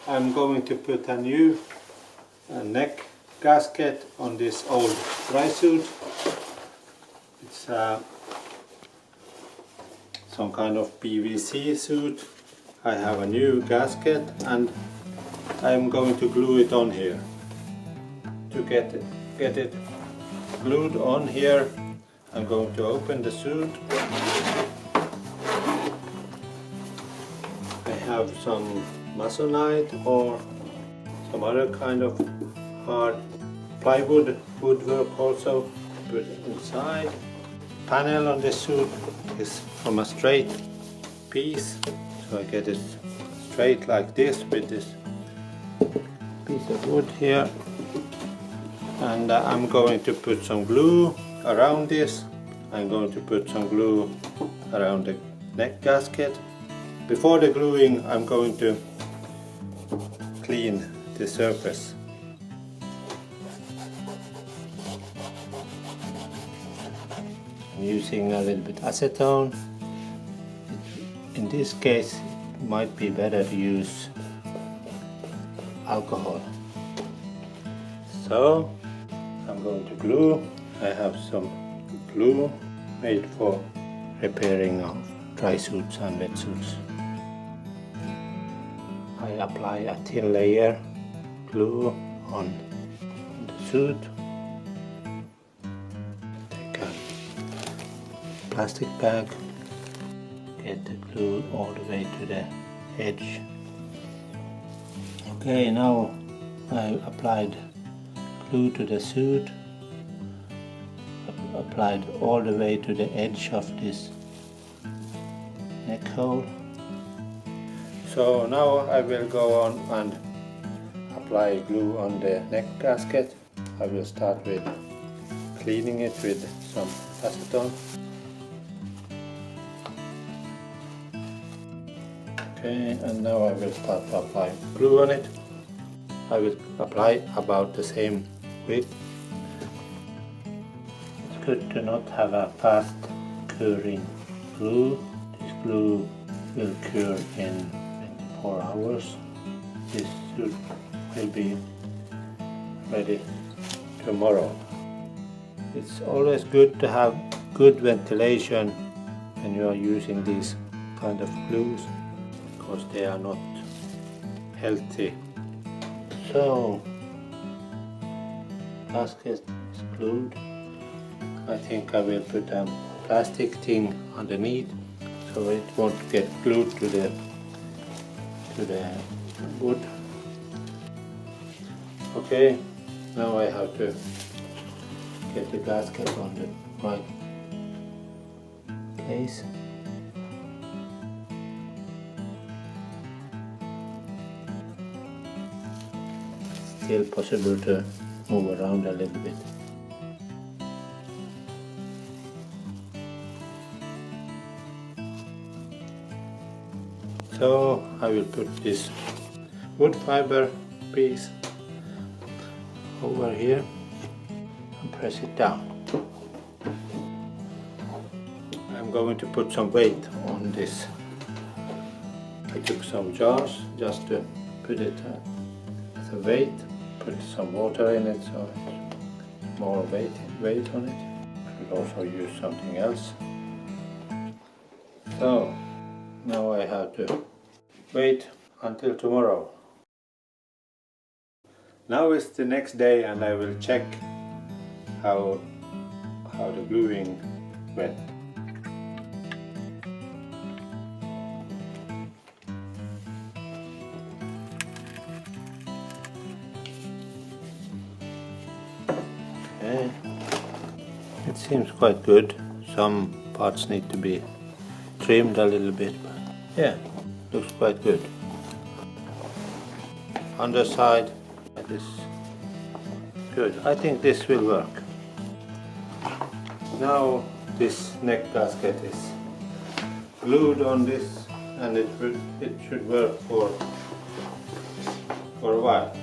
I'm going to put a new neck gasket on this old dry suit. It's some kind of PVC suit. I have a new gasket and I'm going to glue it on here. To get it glued on here, I'm going to open the suit. I have some masonite or some other kind of hard plywood woodwork also put inside. Panel on this suit is from a straight piece, so I get it straight like this with this piece of wood here. And I'm going to put some glue around this. I'm going to put some glue around the neck gasket. Before the gluing, I'm going to clean the surface. I'm using a little bit acetone. In this case, it might be better to use alcohol. So I'm going to glue. I have some glue made for repairing of dry suits and wetsuits. I apply a thin layer glue on the suit. Take a plastic bag, get the glue all the way to the edge. Okay, now I applied glue to the suit, applied all the way to the edge of this neck hole. So now I will go on and apply glue on the neck gasket. I will start with cleaning it with some acetone. Okay, and now I will start to apply glue on it. I will apply about the same width. It's good to not have a fast curing glue. This glue will cure in 24 hours. This suit will be ready tomorrow. It's always good to have good ventilation when you are using these kind of glues, because they are not healthy. So, gasket is glued. I think I will put a plastic thing underneath so it won't get glued to the wood. Okay, now I have to get the gasket on the right place. Still possible to move around a little bit. So I will put this wood fiber piece over here and press it down. I'm going to put some weight on this. I took some jars just to put it as a weight. Put some water in it so it's more weight on it. I could also use something else. So now I have to wait until tomorrow. Now it's the next day and I will check how the gluing went. Okay. It seems quite good. Some parts need to be trimmed a little bit, but yeah, looks quite good. Underside is good. I think this will work. Now this neck gasket is glued on this and it should work for a while.